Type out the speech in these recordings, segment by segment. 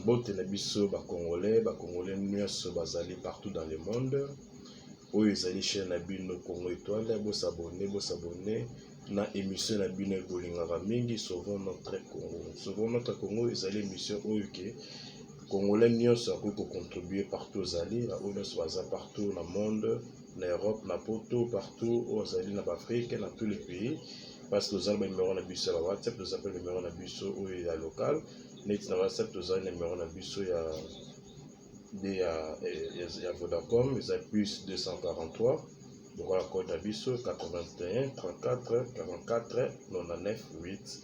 Bote na biso Congolais nyonso bazali partout dans le monde. Oyo ezali chaîne na bino Congo Étoile, bo s'abonner na émission na bino bolingaka mingi Sauvons notre Congo. Sauvons notre Congo ezali émission oyo ke Congolais nyonso akoki contribuer partout ozali, na oyo baza partout dans le monde, na Europe, na poto, partout ozali na Afrique, dans tous les pays. Parce que nous avons le numéro de biso à WhatsApp, nous avons le numéro de biso où il y a local. Net na WhatsApp, nous avons le numéro de biso il y a Vodacom, il y a plus 243. Donc voilà code de biso 81 34 44 99 8.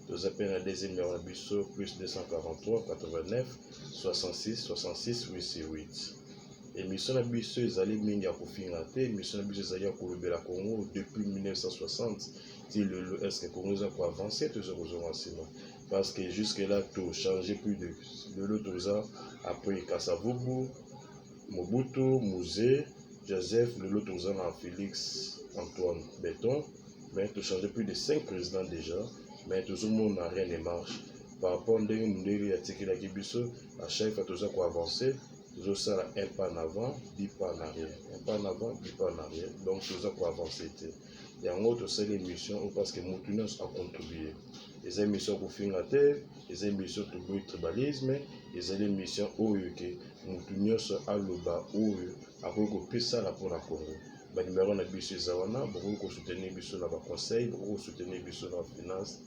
Nous avons le deuxième numéro de biso plus 243 89 66 66 8. Émission na biso ezali mingi ya kofinga te, émission na biso ezali ya kolobela Congo depuis 1960. Est-ce que Congo a avancé toujours enseignement? Parce que jusque là tout changé plus de l'autre après Kasavubu, Mobutu, Mouzé, Joseph, l'autre Félix Antoine Béton, mais tout changé plus de 5 présidents déjà, mais tout le monde n'a rien ne marche. Par rapport à nous à chaque fois tout quoi avancer. Toujours ça un pas en avant, 10 pas en arrière. Un pas en avant, 10 pas en arrière. Donc, tout ça pour avancer. Il y a un autre seul émission parce que Moutunos a contribué. Les émissions pour finir la terre, les émissions pour le tribalisme, les émissions où Moutunos a le bas où a recoupé ça pour la Congo. Le numéro de Bissou Zawana, beaucoup soutenir Bissou dans le conseil, beaucoup soutenir Bissou dans la finance.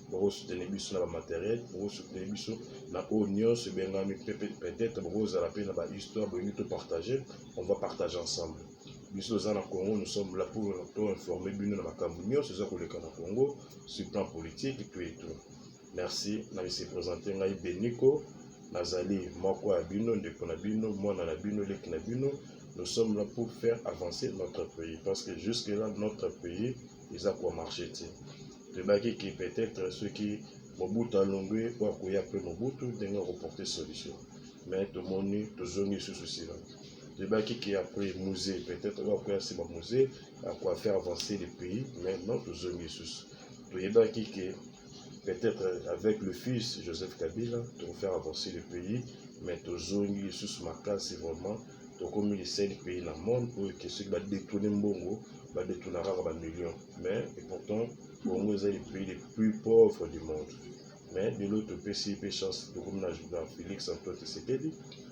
Pour soutenir biso na matériel, pour soutenir biso na oignon, ce bengami peut-être pour à la peine na histoire pour nous partager, on va partager ensemble. Biso na Congo, nous sommes là pour informer bino na makambo nyonso za koleka na Congo sur le plan politique et tout. Merci, na se présenter ngai Beniko, nazali moko ya bino ndeko na bino, mwana na bino leki na bino. Nous sommes là pour faire avancer notre pays parce que jusque là notre pays ils a quoi marcher. Qui peut-être ceux qui Mobutu a longué ou à après Mobutu d'ailleurs reporter solution. Mais tout le monde toujours mis sous souci là. Le qui après musée peut-être ou après c'est mon musée à quoi faire avancer le pays mais non toujours mis sous. Le qui peut-être avec le fils Joseph Kabila pour faire avancer le pays mais toujours mis sous ma case c'est vraiment comme il essaie de pays dans le monde pour que ceux qui va détourner Mbongo va détourner un million. Mais et pourtant Congo est le pays le plus pauvre du monde. Mais de l'autre PCP chance de comme dans Félix Antoine Tshisekedi,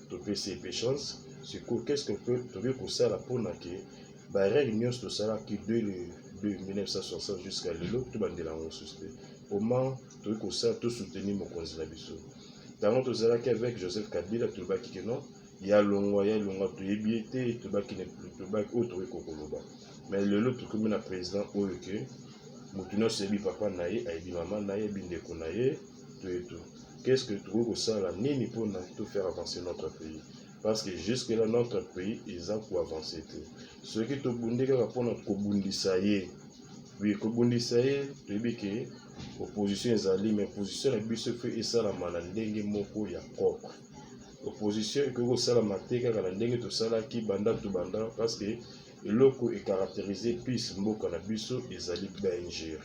to PCP chance, c'est qu'est-ce qu'on peut trouver pour ça la pour naquer. Bah réunion de ça qui de 1960 jusqu'à l'autre tout bandé la on souscrit. Comment trouver pour ça tout soutenir mon conseil biso. Dans tout ça qu'avec Joseph Kabila tout bas qui non, il y a longo tout ébiété tout bas qui n'est plus tout bas autre kokoloba. Mais le l'autre comme un président OK Moutuno sebi papa naye, aibi maman naye, bindeko naye, tout et tout. Qu'est-ce que tu trouves ça là, ni pour tout faire avancer notre pays? Parce que jusque là, notre pays, ils ont pour avancer. Ceux qui te bundé pour notre kobundisaye, oui, kobundisaye, tu dis que l'opposition est allée, mais l'opposition est se fait et ça la manandenge moko ya propre. L'opposition est que ça la mateka, la ndenge tout ça là qui banda tout banda, parce que eloko est caractérisé plus mboka na biso ezali danger.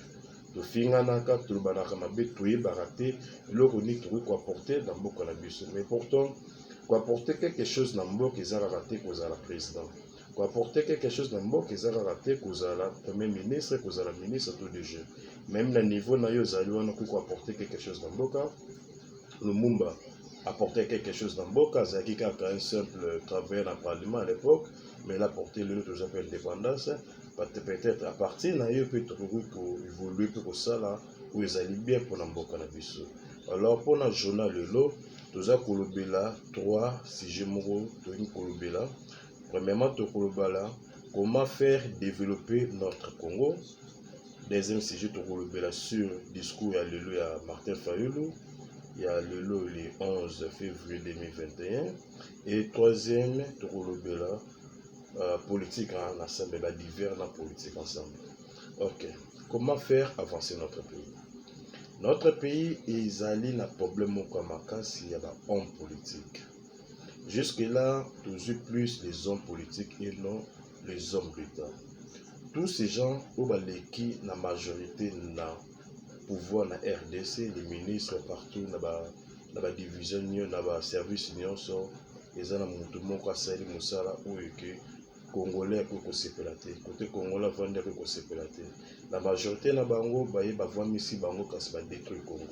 To finga naka to banaka mabe to yebaraté eloko ni to ko apporter dans mboka na biso. Mais pourtant ko apporter quelque chose na mboka ezala raté kozala président. Ko apporter quelque chose dans mboka ezala raté kozala premier ministre, kozala ministre tout de jeu. Même na niveau na yo ezali wana ko apporter quelque chose dans mboka. Lumumba apporter quelque chose dans mboka, zaki kaka un simple travailleur dans le parlement à l'époque. Mais il a porté le tout appelle indépendance, peut-être à partir de là, peut pour évoluer pour ça là, où ils allaient bien pour l'emboka na biso. Alors pour notre journal le lot, nous avons kolobela 3 sujets moraux, nous kolobela. Premièrement, tu kolobela comment faire développer notre Congo. Deuxième sujet, tu kolobela sur discours à l'élu à Martin Fayulu. Il y a le lot le 11 février 2021. Et troisième, tu kolobela politique en ensemble, divers dans la politique ensemble. Ok. Comment faire avancer notre pays? Notre pays est allé dans le problème comme s'il y a des hommes politiques. Jusque-là, toujours plus les hommes politiques et non les hommes d'État. Tous ces gens qui la majorité na pouvoir na RDC, les ministres partout, na ba division na ba service nyonso eza na mutu moko asali mosala oyo ke Congolais peut kosepela te côté Congolais vandi peut kosepela te la majorité na bango baye bavamisi bango kasi badétruire Congo.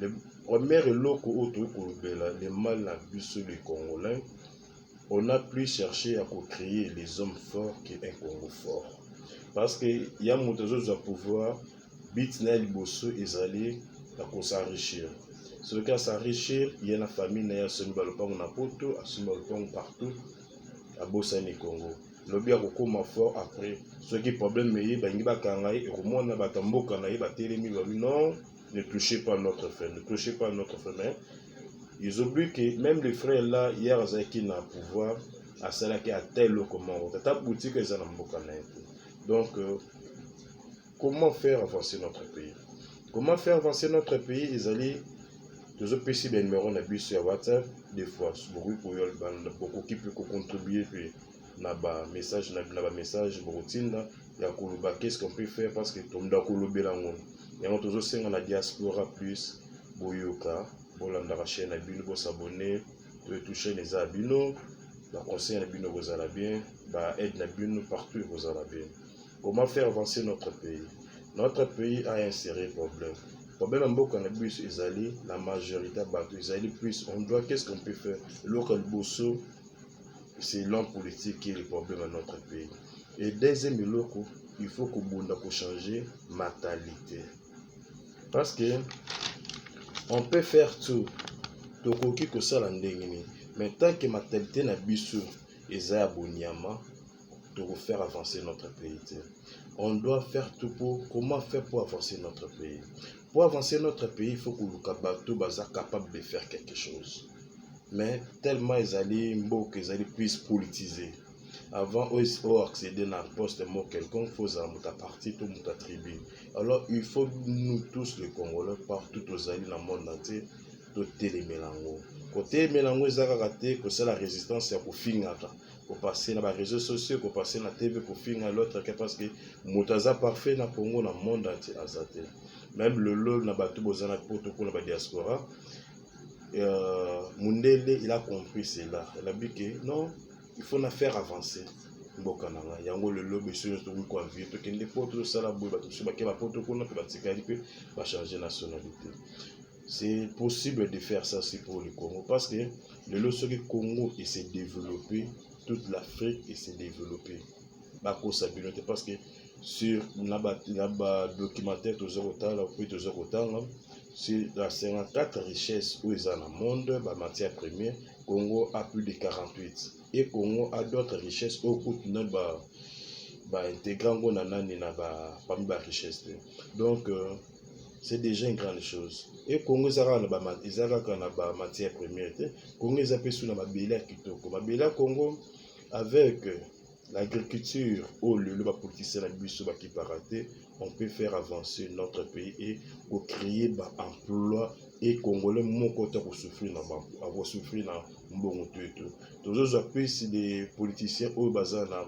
Le premier eloko oyo toyi kolobela le mal na biso les Congolais, on a plus cherché à créer les hommes forts qu'un Congo fort. Parce que y a moto zozwa pouvoir bit na liboso ezali na s'enrichir. Ce cas s'enrichir, il y a la famille na ya semi balopango na poto, asumi balopango partout à Bosani Congo. Lobi ya kokoma fort après ceux qui problème mais bangi bakanga et remona batamboka na ba telemi lobi non, ne touchez pas notre frère, ne touchez pas notre frère. Ils oublient que même les frères là hier qui n'a pouvoir à cela qui a tel comment tata boutique ils en mboka na. Donc comment faire avancer notre pays? Comment faire avancer notre pays? Ils allaient toujours PC ben numéro na bus sur WhatsApp des fois beaucoup pour beaucoup qui peut contribuer puis na ba message na ba message routine ya koloba qu'est-ce qu'on peut faire parce que tout nda kolobela ngona ya ngo toujours senga na diaspora plus boyoka bolanda ka chaîne na bino bo s'abonner to toucher les abino ba conseil na bino vous allez bien ba aide na bino partout vous allez bien. Comment faire avancer notre pays? Notre pays a un sérieux problème. Problème en beaucoup na bus ezali la majorité bateau ezali plus on doit qu'est-ce qu'on peut faire local bosso. C'est l'homme politique qui est le problème à notre pays. Et deuxième loko, il faut que Bunda changer mentalité. Parce que on peut faire tout. Tokoki ko sala ndengini. Mais tant que mentalité na biso eza abonyama, pour faire avancer notre pays. On doit faire tout pour comment faire pour avancer notre pays. Pour avancer notre pays, il faut que le Kabato soit capable de faire quelque chose. Mais tellement ils allaient plus politiser. Avant, ils accéder à un poste quelconque, il faut que parti ou ta tribu. Alors, il faut nous tous, les Congolais, partout aux alliés dans le monde entier, de télémélango. Côté mélango, ils ont raté que c'est la résistance pour finir. Pour passer dans les réseaux sociaux, pour passer dans la TV, pour finir l'autre, parce que Moutaza parfait dans le Congo, dans le monde entier. Même le LOL, dans la diaspora. Mundele il a compris cela. Il a dit que non, il faut la faire avancer. Il y a le lobby sur quoi vivre, que les potes ça la boue, va changer nationalité. C'est possible de faire ça aussi pour le Congo parce que le lot sur le Congo il s'est développé, toute l'Afrique il s'est développé. Parce que sur la documentaire toujours autant sur la 54 richesses où ils ont dans le monde, la matière première, Congo a plus de 48. Et Congo a d'autres richesses au coût de intégrant la richesse. Donc, c'est déjà une grande chose. Et Congo, ils ont la matière première. Congo, ils ont sous la Mabéla Kitoko. Mabéla Congo, avec l'agriculture, le politicien qui peut rater, on peut faire avancer notre pays et créer des emplois et Congolais mon côté pour souffrir dans bon tout. Toujours appuyé si des politiciens au bazar na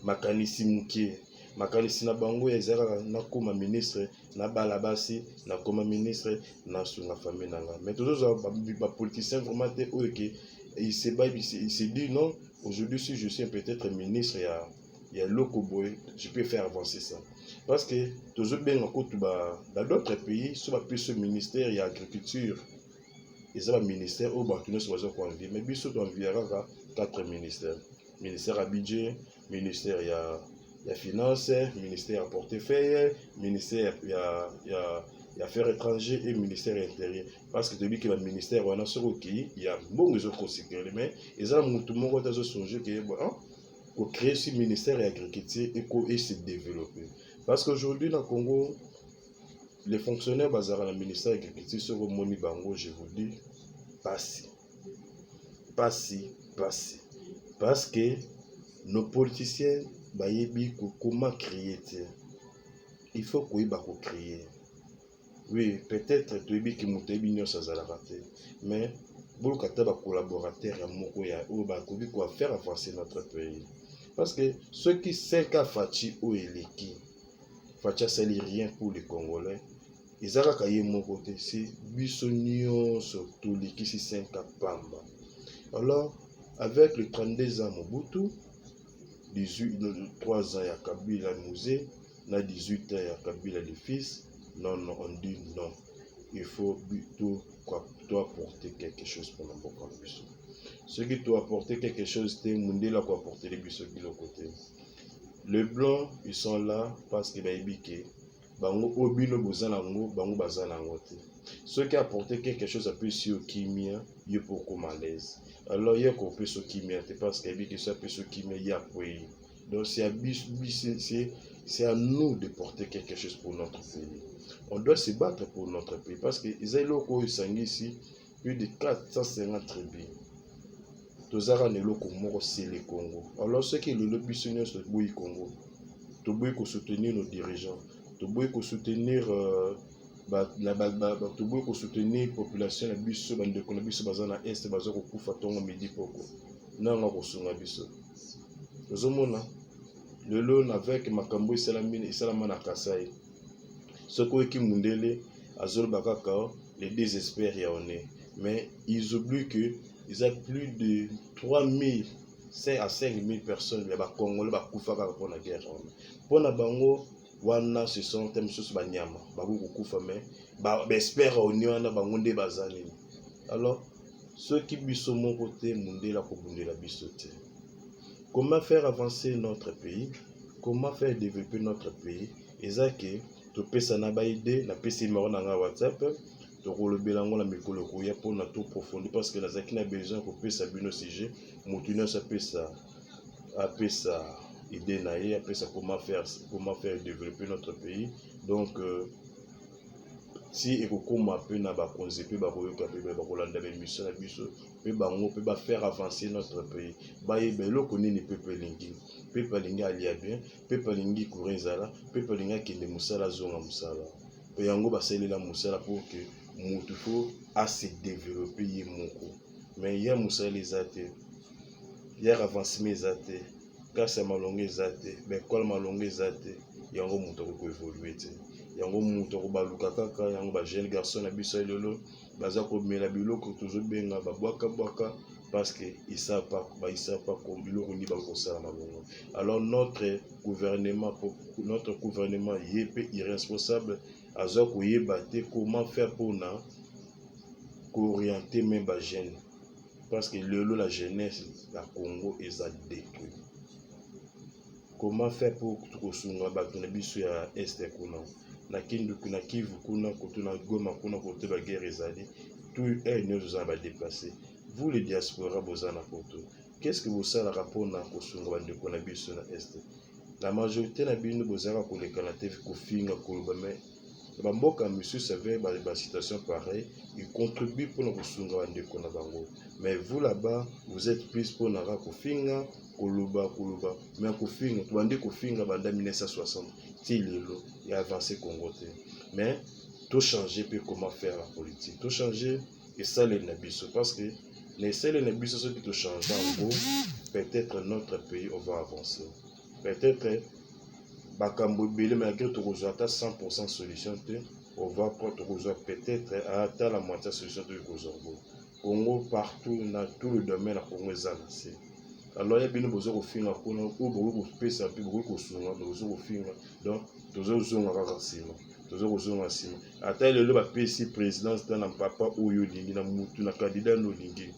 makanisi mukie makanisi na bango ezara na koma ministre na balabasi na koma ministre na sunga famille nanga. Mais toujours ba politiciens vraiment il se dit non. Aujourd'hui, si je suis peut-être ministre, il y a Lokoboy, je peux faire avancer ça. Parce que toujours bien dans d'autres pays, sur le ministère, il y a l'agriculture. Il y a un ministère où nous sommes conviés. Mais bien sûr, il y a 4 ministères. Ministère à budget, ministère il y a finance, ministère à portefeuille, ministère il y a affaires étrangères et ministère intérieur. Parce que depuis que le ministère on a sur il y a bon les autres sécurité mais ils ont tout le monde a songé que pour créer ce ministère de l'agriculture et se développer. Parce qu'aujourd'hui dans le Congo, les fonctionnaires basés dans le ministère de l'agriculture sur Moni Bango, je vous dis, pas si. Parce que nos politiciens, comment créer? Il faut qu'on créer. Oui, peut-être que tu as raté, mais pour que tu aies des collaborateurs, il faut faire avancer notre pays. Parce que ceux qui savent qu'à Fachi ou Eleki, Fachi, ça n'est rien pour les Congolais. eza kaka ye moko te, si biso nyonso tolikisi 5 ans pamba. Alors avec le 32 ans Mobutu, 3 ans ya Kabila musée, na 18 ans ya Kabila le fils, non, on dit non. Il faut tout apporter quelque chose pour l'emboka na biso. Ceux qui doivent apporter quelque chose, c'est Mundela qui apporter les biso de l'autre côté. Les blancs, ils sont là parce que baibike. Bango obino bozanango, bango bazanango. Ceux qui apportent quelque chose à plus sur kimia, il est beaucoup malaise. Alors il y a qu'on peut sur kimia, parce que ça peut sur kimia, il y a pays. Donc c'est à nous de porter quelque chose pour notre pays. On doit se battre pour notre pays parce que Isaïloko ici plus de 450 tribus. Tozara neloko moko c'est le Congo. Alors ceux qui le lobby sur le Congo, toboy ko soutenir nos dirigeants, toboy ko soutenir toboy ko soutenir population na biso bande ko na biso bazana est bazo ko kufa tongo midi poko. Nanga ko sunga biso. Tozomona lelo avec makambo isalama na Kasai. Soko eki mundele azol bakaka les désespère ya on est. Mais ils oublient que ils ont plus de 3000 à 5000 personnes les Congolais bakufa kaka pour la guerre. Pour na bango wana ce sont tem sous banyama babu kufa mais ba espère on wana bango nde bazali. Alors ceux qui biso mon côté mundela ko bundela biso te. Comment faire avancer notre pays? Comment faire développer notre pays? Ezake to pesa na ba idée na pesa numéro na WhatsApp to kolobelango na mikolo ko ya pour na tout profondir parce que la zaki na besoin ko pesa bino sujet mutuna sa pesa a pesa idée na ye a pesa comment faire développer notre pays. Donc si ekokoma pe na ba konzi pe ba koyoka pe ba kolanda ba mission na biso pe bango pe ba faire avancer notre pays ba yebelo konini pepe lingi pepe lingi alia bien pepe lingi kurinzala pepe lingi kende musala zonga musala pe yango baselela musala pour que mutu fo a se développer ye moko mais ya musala ezate ya avancement ezate kasa malongo ezate be kola malongo ezate yango mutu ko évoluer te yango mutu ko baluka kaka yango ba jeune garçon na biso lelo baza ko mela biloko toujours benga ba bwaka parce que ils savent pas comme biloko ni ba ko sala malongo. Alors notre gouvernement yépe irresponsable azo ko yeba te comment faire pour na orienter même ba jeune parce que lelo la jeunesse la Congo est détruite. Comment faire pour kosunga bato na biso ya este kuna na Kindu kuna Kivu kuna kotuna Goma kuna kote ba guerre ezali tout est nous va déplacer. Vous les diaspora bozana poto qu'est-ce que vous ça la rapport na kosunga bande kuna biso na este la majorité na bino bozaka koleka na TV kofinga koloba mais bamboka monsieur savait ba situation pareille il contribue pour na kosunga bande kuna bango mais vous là-bas vous êtes plus pour na kofinga koloba mais kofinga to bande kofinga banda 1960 ti lelo et avancer Congo te mais tout changer puis comment faire la politique tout changer et ça les nabiso parce que les seuls nabiso ceux qui tout changer en gros peut-être notre pays on va avancer peut-être bakambo belé malgré tout ata 100% solution te on va prendre peut-être à la moitié solution de Congo partout dans tout le domaine à Congo est. Alors il y a bien besoin de faire un beaucoup de pesa puis beaucoup de soins besoin de faire donc besoin de ata le ba PC présidence dans papa oyo lingi na mutu na candidat no lingi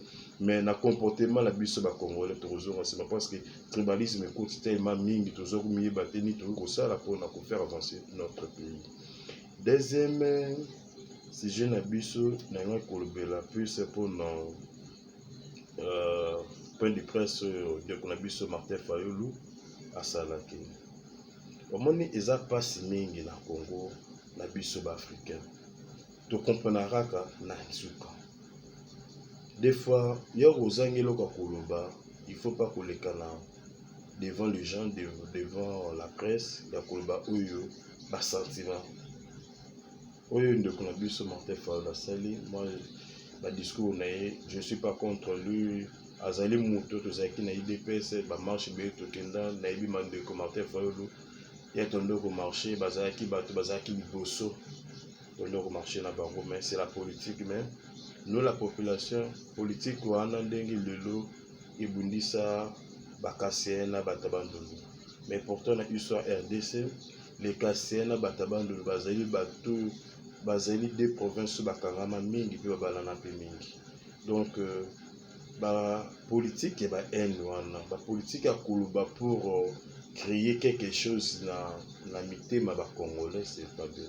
mais na comportement la biso ba congolais besoin c'est parce que tribalisme coûte tellement mingi toujours mieux bateni tout ça là pour faire avancer notre pays. Deuxième si je n'abiso na kolobela puis c'est pour point de presse de Konabiso Martin Fayulu à Salaki. Omoni eza passe mingi na Congo na biso ba africain. To comprendra ka na nzuka. Des fois, yo ozangelo ka koloba, il faut pas kolekana devant les gens devant la presse ya koloba oyo ba sentiment. Oyo de Konabiso Martin Fayulu sali moi ba discours na je suis pas contre lui azali muto tozaki na IDPS ba marche be to kenda na ibi mande commentaire Fayulu ya tondo ko marcher bazaki bato bazaki liboso leur marché na bango, mais c'est la politique. Mais nous, la population politique, wana ndenge lelo ebundisa bakasien na batabandulu. Mais pourtant na histoire RDC, les kasien na batabandulu bazali des provinces bakangama mingi pe babalana pe mingi. Donc ba politique et ba haine wana, ba politique ya koloba pour créer quelque chose na mitema ba congolais, c'est pas bien.